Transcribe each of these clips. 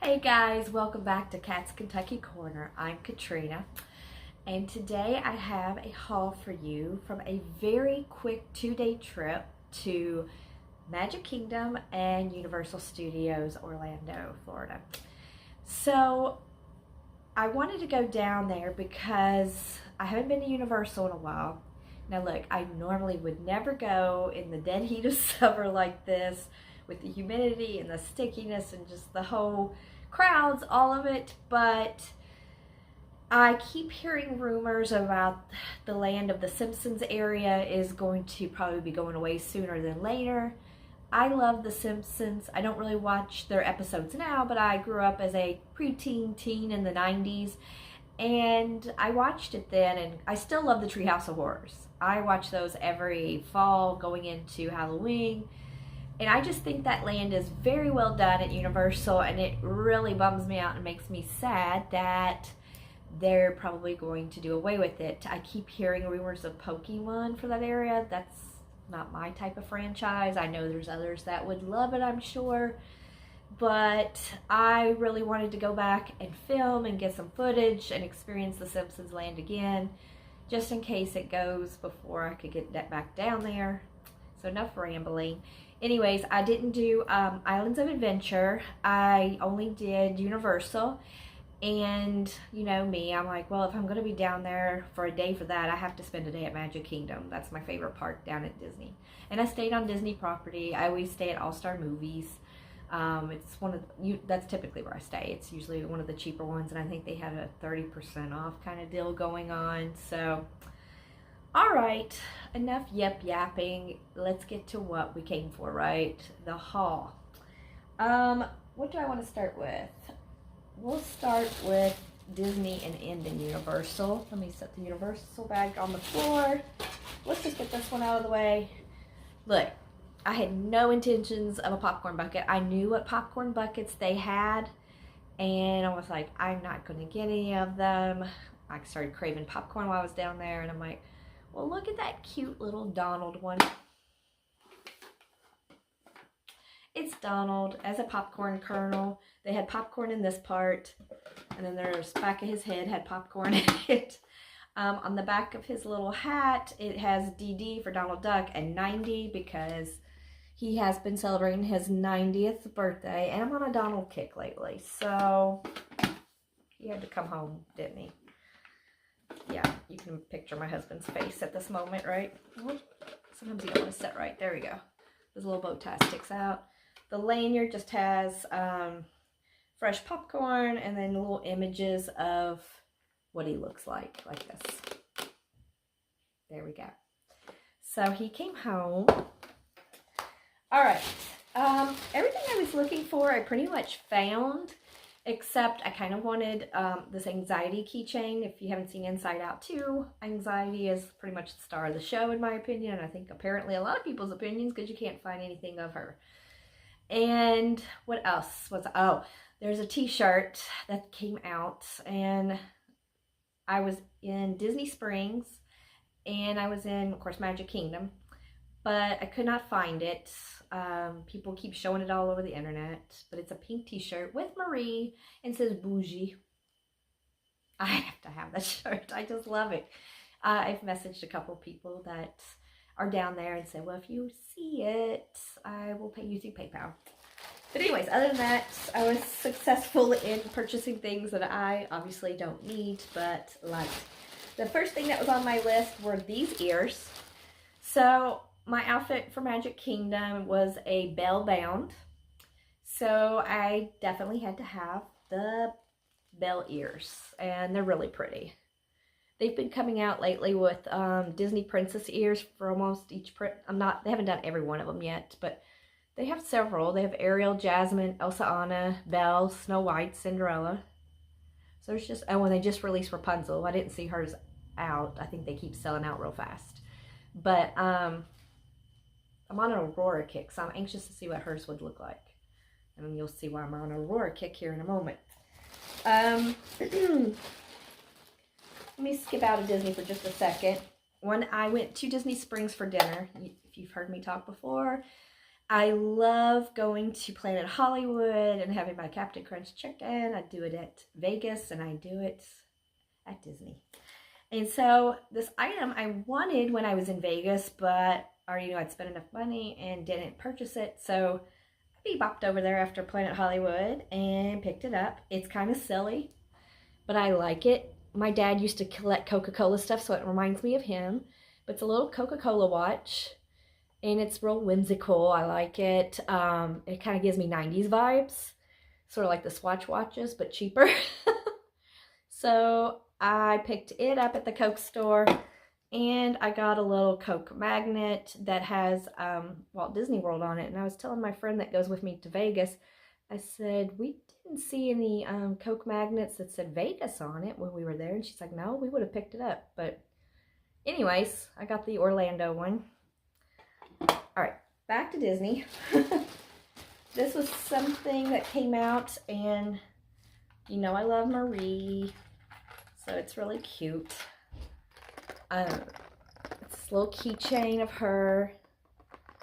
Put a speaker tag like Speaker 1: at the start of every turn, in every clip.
Speaker 1: Hey guys, welcome back to Cat's Kentucky Corner. I'm Katrina, and today I have a haul for you from a very quick 2-day trip to Magic Kingdom and Universal Studios Orlando, Florida. So I wanted to go down there because I haven't been to Universal in a while. Now look, I normally would never go in the dead heat of summer like this with the humidity and the stickiness and just the whole crowds, all of it, but I keep hearing rumors about the land of the Simpsons area is going to probably be going away sooner than later. I love the Simpsons. I don't really watch their episodes now, but I grew up as a preteen teen in the 90s, and I watched it then, and I still love the Treehouse of Horrors. I watch those every fall going into Halloween. And I just think that land is very well done at Universal, and it really bums me out and makes me sad that they're probably going to do away with it. I keep hearing rumors of Pokemon for that area. That's not my type of franchise. I know there's others that would love it, I'm sure. But I really wanted to go back and film and get some footage and experience the Simpsons land again, just in case it goes before I could get that back down there. So enough rambling. Anyways, I didn't do Islands of Adventure. I only did Universal. And you know me, I'm like, well, if I'm going to be down there for a day for that, I have to spend a day at Magic Kingdom. That's my favorite park down at Disney. And I stayed on Disney property. I always stay at All-Star Movies. It's one of that's typically where I stay. It's usually one of the cheaper ones, and I think they had a 30% off kind of deal going on. So all right, enough yapping. Let's get to what we came for, right? The haul. What do I want to start with? We'll start with Disney and end in Universal. Let me set the Universal bag on the floor. Let's just get this one out of the way. Look, I had no intentions of a popcorn bucket. I knew what popcorn buckets they had, and I was like, I'm not going to get any of them. I started craving popcorn while I was down there, and I'm like, well, look at that cute little Donald one. It's Donald as a popcorn kernel. They had popcorn in this part, and then there's back of his head had popcorn in it. On the back of his little hat, it has DD for Donald Duck and 90 because he has been celebrating his 90th birthday, and I'm on a Donald kick lately, so he had to come home, didn't he? Yeah, you can picture my husband's face at this moment, right? Sometimes you don't want to sit right. There we go. His little bow tie sticks out. The lanyard just has fresh popcorn and then little images of what he looks like this. There we go. So he came home. All right. Everything I was looking for, I pretty much found. Except I kind of wanted this anxiety keychain. If you haven't seen Inside Out 2, anxiety is pretty much the star of the show, in my opinion. And I think apparently a lot of people's opinions, because you can't find anything of her. And what else was, there's a t-shirt that came out. And I was in Disney Springs. And I was in, of course, Magic Kingdom. But I could not find it. People keep showing it all over the internet, but it's a pink t-shirt with Marie and says bougie. I have to have that shirt. I just love it. I've messaged a couple people that are down there and said, well, if you see it, I will pay you through PayPal. But anyways, other than that, I was successful in purchasing things that I obviously don't need, but liked. The first thing that was on my list were these ears. So my outfit for Magic Kingdom was a bell bound, so I definitely had to have the bell ears, and they're really pretty. They've been coming out lately with Disney princess ears for almost each print. They haven't done every one of them yet, but they have several. They have Ariel, Jasmine, Elsa, Anna, Belle, Snow White, Cinderella. So there's just, and they just released Rapunzel. I didn't see hers out. I think they keep selling out real fast. But I'm on an Aurora kick, so I'm anxious to see what hers would look like. And you'll see why I'm on an Aurora kick here in a moment. Let me skip out of Disney for just a second. When I went to Disney Springs for dinner, if you've heard me talk before, I love going to Planet Hollywood and having my Captain Crunch chicken. I do it at Vegas and I do it at Disney. And so this item I wanted when I was in Vegas, but I already knew I'd spent enough money and didn't purchase it. So I bopped over there after Planet Hollywood and picked it up. It's kind of silly, but I like it. My dad used to collect Coca-Cola stuff, so it reminds me of him. But it's a little Coca-Cola watch, and it's real whimsical. I like it. It kind of gives me 90s vibes, sort of like the Swatch watches, but cheaper. So I picked it up at the Coke store, and I got a little Coke magnet that has Walt Disney World on it. And I was telling my friend that goes with me to Vegas, I said, we didn't see any Coke magnets that said Vegas on it when we were there. And she's like, no, we would have picked it up. But anyways, I got the Orlando one. All right, back to Disney. This was something that came out, and you know I love Marie, so it's really cute. It's this little keychain of her.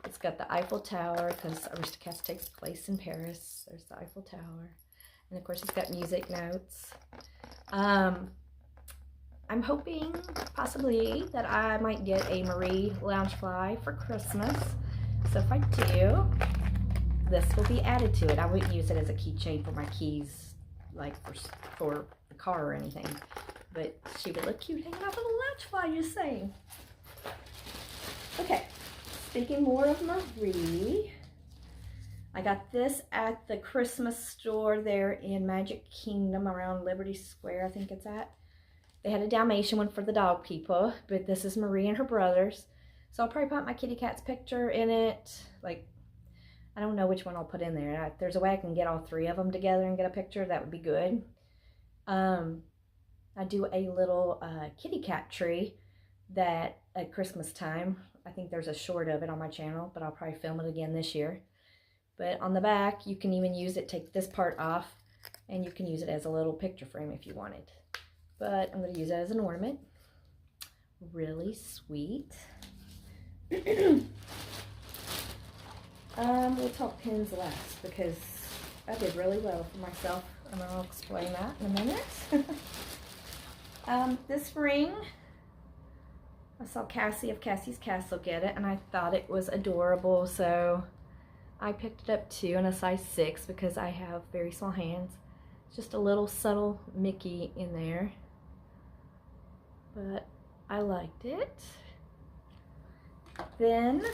Speaker 1: It's got the Eiffel Tower because Aristocats takes place in Paris. There's the Eiffel Tower. And of course it's got music notes. I'm hoping possibly that I might get a Marie Loungefly for Christmas. So if I do, this will be added to it. I wouldn't use it as a keychain for my keys, like for the car or anything. But she would look cute hanging off of a Loungefly, you're saying. Okay. Speaking more of Marie, I got this at the Christmas store there in Magic Kingdom around Liberty Square, I think it's at. They had a Dalmatian one for the dog people, but this is Marie and her brothers. So I'll probably put my kitty cat's picture in it. Like, I don't know which one I'll put in there. If there's a way I can get all three of them together and get a picture, that would be good. I do a little kitty cat tree that at Christmas time. I think there's a short of it on my channel, but I'll probably film it again this year. But on the back, you can even use it, take this part off, and you can use it as a little picture frame if you wanted. But I'm going to use it as an ornament. Really sweet. We'll talk pins last because I did really well for myself, and I'll explain that in a minute. This ring, I saw Cassie of Cassie's Castle get it, and I thought it was adorable, so I picked it up too in a size 6 because I have very small hands. It's just a little subtle Mickey in there, but I liked it. Then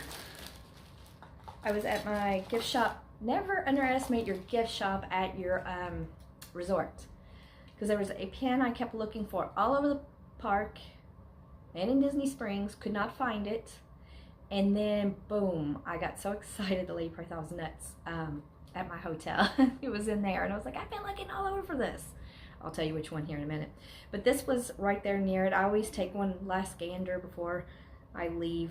Speaker 1: I was at my gift shop. Never underestimate your gift shop at your resort, because there was a pin I kept looking for all over the park and in Disney Springs, could not find it, and then boom, I got so excited, the lady probably thought I was nuts at my hotel. It was in there, and I was like, I've been looking all over for this. I'll tell you which one here in a minute, but this was right there near it. I always take one last gander before I leave.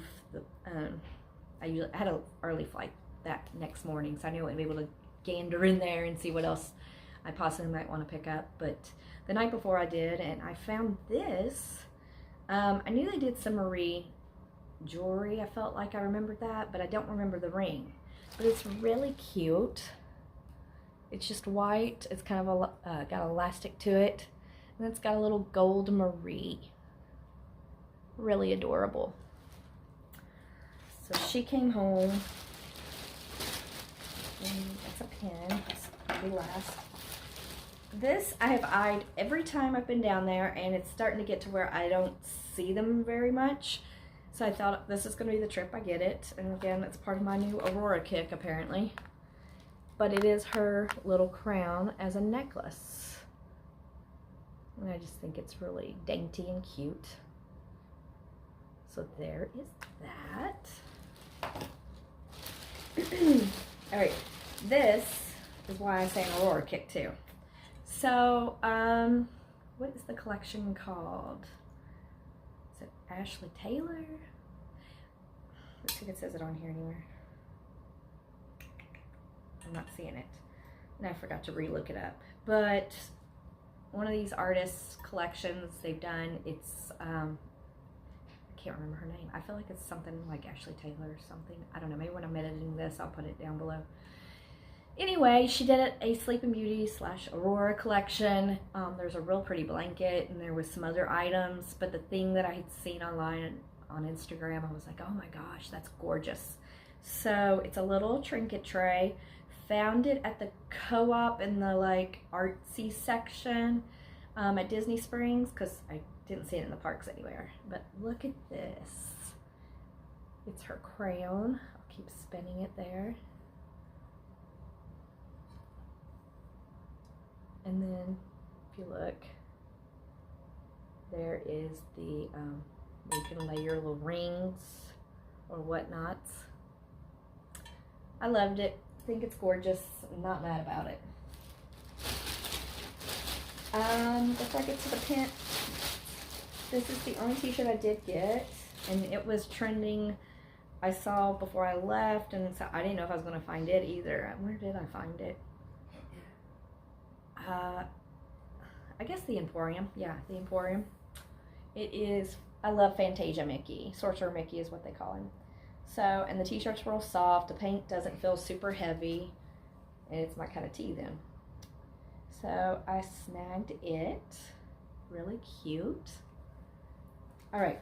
Speaker 1: I had an early flight that next morning, so I knew I'd be able to gander in there and see what else I possibly might want to pick up. But the night before I did, and I found this. I knew they did some Marie jewelry. I felt like I remembered that, but I don't remember the ring. But it's really cute. It's just white. It's kind of got elastic to it, and it's got a little gold Marie. Really adorable. So she came home. And that's a pin. That's probably last. This I have eyed every time I've been down there, and it's starting to get to where I don't see them very much. So I thought this is going to be the trip I get it. And again, it's part of my new Aurora kick apparently. But it is her little crown as a necklace. And I just think it's really dainty and cute. So there is that. Alright, this is why I say an Aurora kick too. So, what is the collection called? Is it Ashley Taylor? Let's see if it says it on here anywhere. I'm not seeing it. And I forgot to re-look it up. But one of these artists' collections they've done, it's, I can't remember her name. I feel like it's something like Ashley Taylor or something. I don't know. Maybe when I'm editing this, I'll put it down below. Anyway, she did a Sleeping Beauty / Aurora collection. There's a real pretty blanket, and there was some other items. But the thing that I had seen online on Instagram, I was like, oh my gosh, that's gorgeous. So it's a little trinket tray. Found it at the co-op in the like artsy section at Disney Springs, because I didn't see it in the parks anywhere. But look at this. It's her crayon. I'll keep spinning it there. And then if you look, there is the, you can lay your little rings or whatnot. I loved it. I think it's gorgeous. I'm not mad about it. Before I get to the pin, this is the only t-shirt I did get, and it was trending. I saw before I left, and so I didn't know if I was going to find it either. Where did I find it? I guess the Emporium. Yeah, the Emporium. It is, I love Fantasia Mickey. Sorcerer Mickey is what they call him. So, and the t-shirt's real soft. The paint doesn't feel super heavy. And it's my kind of tea then. So, I snagged it. Really cute. Alright.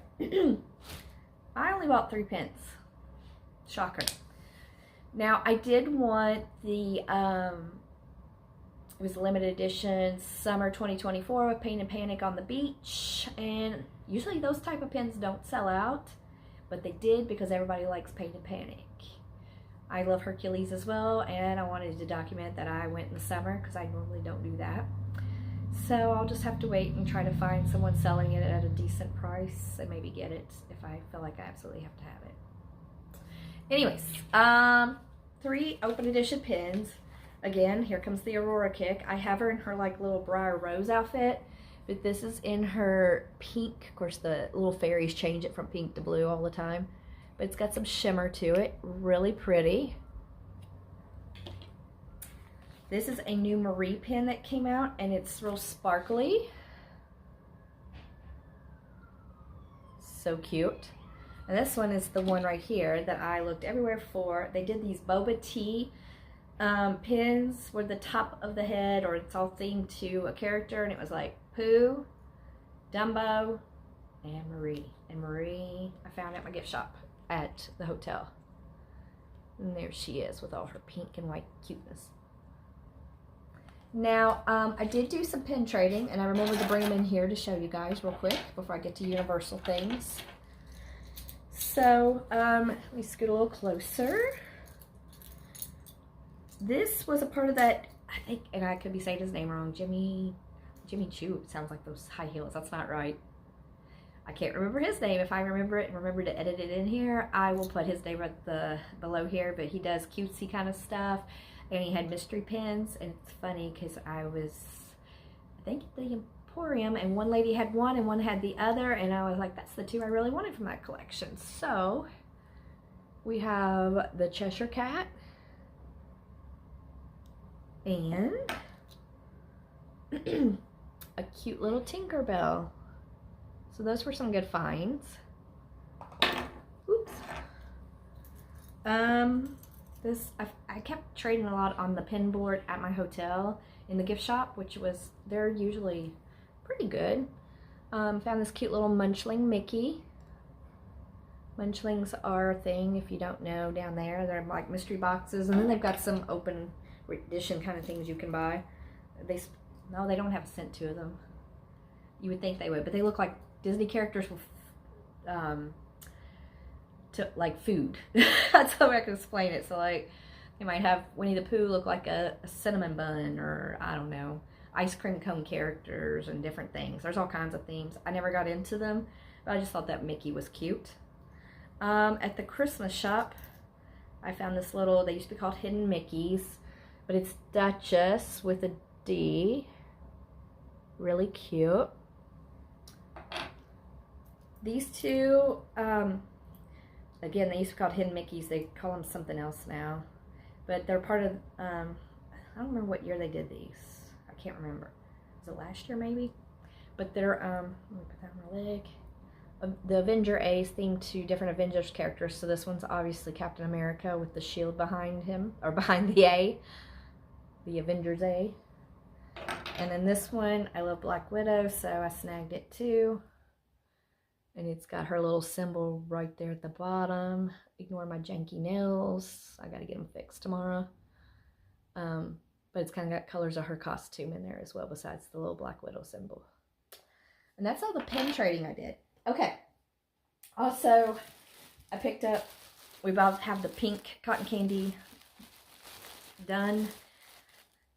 Speaker 1: I only bought 3 pins. Shocker. Now, I did want the, it was a limited edition summer 2024 with Paint and Panic on the beach, and usually those type of pins don't sell out, but they did because everybody likes Paint and Panic. I love Hercules as well, and I wanted to document that I went in the summer because I normally don't do that. So I'll just have to wait and try to find someone selling it at a decent price and maybe get it if I feel like I absolutely have to have it. Anyways, 3 open edition pins. Again, here comes the Aurora kick. I have her in her like little Briar Rose outfit, but this is in her pink. Of course, the little fairies change it from pink to blue all the time, but it's got some shimmer to it. Really pretty. This is a new Marie pin that came out, and it's real sparkly. So cute. And this one is the one right here that I looked everywhere for. They did these boba tea pins where the top of the head, or it's all themed to a character, and it was like Pooh, Dumbo, and Marie. And Marie, I found at my gift shop at the hotel. And there she is with all her pink and white cuteness. Now, I did do some pin trading, and I remembered to bring them in here to show you guys real quick before I get to Universal things. So, let me scoot a little closer. This was a part of that, I think, and I could be saying his name wrong, Jimmy Choo. It sounds like those high heels. That's not right. I can't remember his name. If I remember it and remember to edit it in here, I will put his name at the below here. But he does cutesy kind of stuff, and he had mystery pins. And it's funny because I think at the Emporium, and one lady had one and one had the other, and I was like, that's the 2 I really wanted from that collection. So we have the Cheshire Cat and a cute little Tinkerbell. So those were some good finds. Oops. I kept trading a lot on the pin board at my hotel in the gift shop, which was, they're usually pretty good. Found this cute little Munchling Mickey. Munchlings are a thing, if you don't know, down there. They're like mystery boxes, and then they've got some open edition kind of things you can buy. No, they don't have scent to them. You would think they would, but they look like Disney characters with like food. That's how I can explain it. So like, you might have Winnie the Pooh look like a cinnamon bun, or I don't know, ice cream cone characters and different things. There's all kinds of themes. I never got into them, but I just thought that Mickey was cute. At the Christmas shop, I found this little, they used to be called Hidden Mickeys, but it's Duchess with a D. Really cute. These 2, again, they used to be called Hidden Mickeys. They call them something else now. But they're part of, I don't remember what year they did these. I can't remember. Was it last year maybe? But they're, let me put that on my leg. the Avenger A is themed to different Avengers characters. So this one's obviously Captain America with the shield behind him, or behind the A, the Avengers A. And then this one, I love Black Widow, so I snagged it too. And it's got her little symbol right there at the bottom. Ignore my janky nails. I gotta get them fixed tomorrow. But it's kind of got colors of her costume in there as well, besides the little Black Widow symbol. And that's all the pen trading I did. Okay. Also, I picked up, we both have the pink cotton candy done.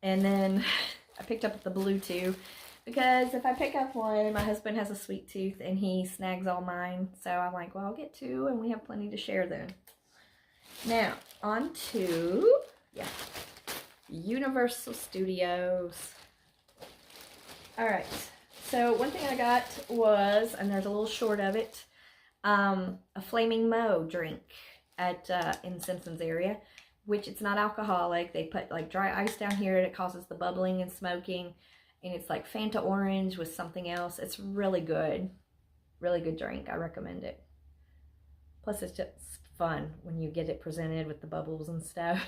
Speaker 1: And then I picked up the blue too, because if I pick up one, my husband has a sweet tooth and he snags all mine. So I'm like, well, I'll get two and we have plenty to share then. Now, on to, Universal Studios. All right. So one thing I got was, and there's a little short of it, a Flaming Moe drink at in Simpsons area, which it's not alcoholic. They put like dry ice down here and it causes the bubbling and smoking, and it's like Fanta orange with something else. It's really good drink. I recommend it. Plus it's just fun when you get it presented with the bubbles and stuff.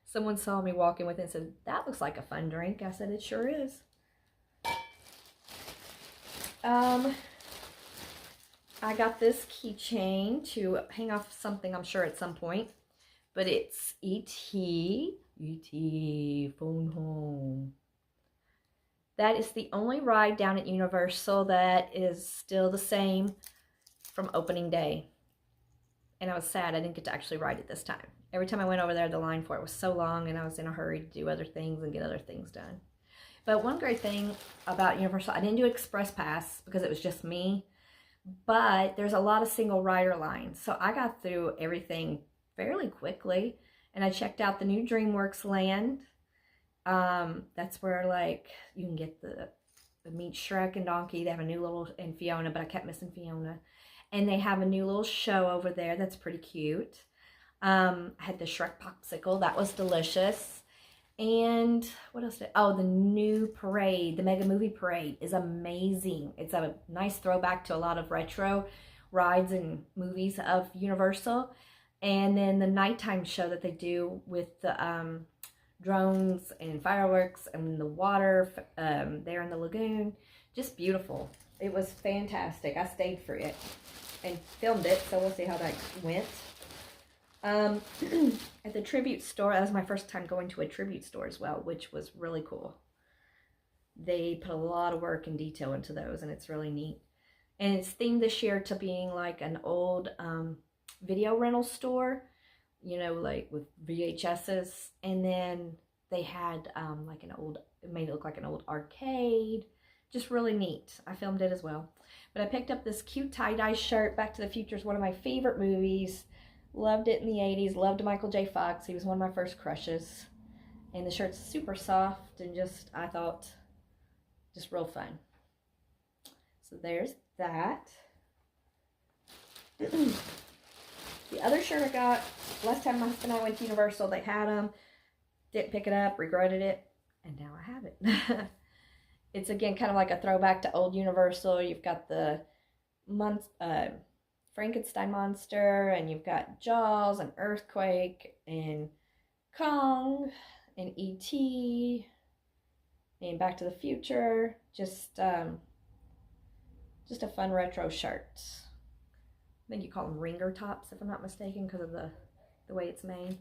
Speaker 1: Someone saw me walking with it and said, that looks like a fun drink. I said, it sure is. I got this keychain to hang off something, I'm sure, at some point. But it's E.T. Phone Home. That is the only ride down at Universal that is still the same from opening day. And I was sad I didn't get to actually ride it this time. Every time I went over there, the line for it was so long and I was in a hurry to do other things and get other things done. But one great thing about Universal, I didn't do Express Pass because it was just me. But there's a lot of single rider lines. So I got through everything fairly quickly. And I checked out the new DreamWorks Land. That's where like you can get the meet Shrek and Donkey. They have a new little, and Fiona, but I kept missing Fiona. And they have a new little show over there that's pretty cute. I had the Shrek popsicle. That was delicious. And what else the new parade, the Mega Movie Parade is amazing. It's a nice throwback to a lot of retro rides and movies of Universal. And then the nighttime show that they do with the drones and fireworks and the water there in the lagoon. Just beautiful. It was fantastic. I stayed for it and filmed it, so we'll see how that went. At the tribute store, that was my first time going to a tribute store as well, which was really cool. They put a lot of work and detail into those, and it's really neat. And it's themed this year to being like an old video rental store, you know, like with VHSs. And then they had like an old, it made it look like an old arcade. Just really neat. I filmed it as well. But I picked up this cute tie-dye shirt. Back to the Future is one of my favorite movies. Loved it in the 80s. Loved Michael J. Fox. He was one of my first crushes. And the shirt's super soft and just, I thought, just real fun. So there's that. The other shirt I got, last time my husband and I went to Universal, they had them. Didn't pick it up, regretted it, and now I have it. It's again kind of like a throwback to old Universal. You've got the Frankenstein monster, and you've got Jaws and Earthquake and Kong and E.T. and Back to the Future. Just a fun retro shirt. I think you call them ringer tops, if I'm not mistaken, because of the way it's made.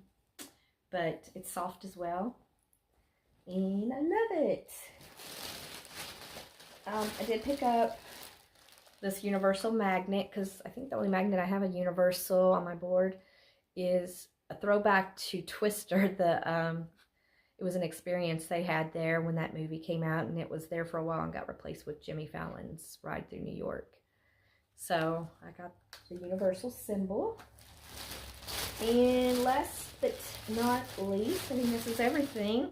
Speaker 1: But it's soft as well, and I love it. I did pick up this Universal magnet, because I think the only magnet I have at Universal on my board is a throwback to Twister. It was an experience they had there when that movie came out, and it was there for a while and got replaced with Jimmy Fallon's Ride Through New York. So I got the Universal symbol. And last but not least, I mean, this is everything.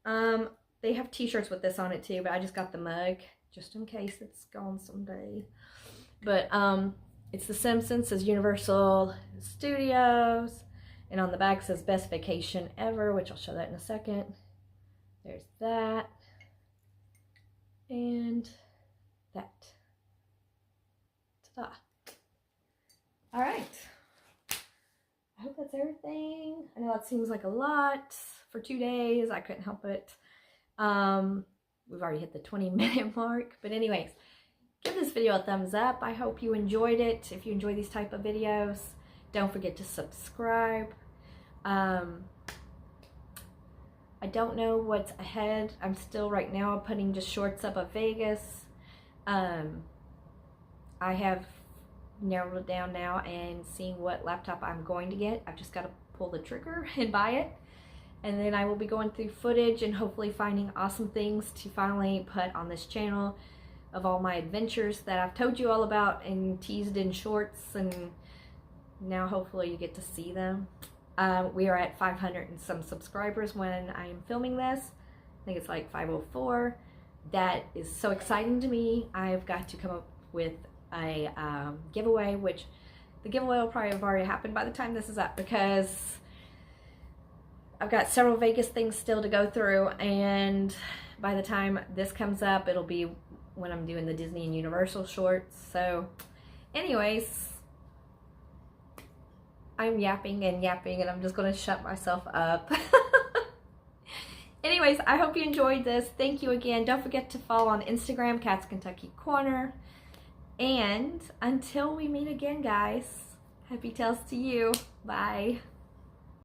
Speaker 1: They have t-shirts with this on it too, but I just got the mug just in case it's gone someday. But it's The Simpsons, says Universal Studios, and on the back says Best Vacation Ever, which I'll show that in a second. There's that and that. it seems like a lot for 2 days. I couldn't help it. We've already hit the 20-minute mark. But anyways, give this video a thumbs up. I hope you enjoyed it. If you enjoy these type of videos, don't forget to subscribe. I don't know what's ahead. I'm still right now putting just shorts up of Vegas. I have narrowed it down now and seeing what laptop I'm going to get. I've just got to pull the trigger and buy it. And then I will be going through footage and hopefully finding awesome things to finally put on this channel of all my adventures that I've told you all about and teased in shorts, and now hopefully you get to see them. We are at 500 and some subscribers when I am filming this. I think it's like 504. That is so exciting to me. I've got to come up with a giveaway, which the giveaway will probably have already happened by the time this is up, because I've got several Vegas things still to go through, and by the time this comes up, it'll be when I'm doing the Disney and Universal shorts. So anyways, I'm yapping and I'm just going to shut myself up. Anyways, I hope you enjoyed this. Thank you again. Don't forget to follow on Instagram, Cat's Kentucky Corner. And until we meet again, guys, happy tales to you. Bye.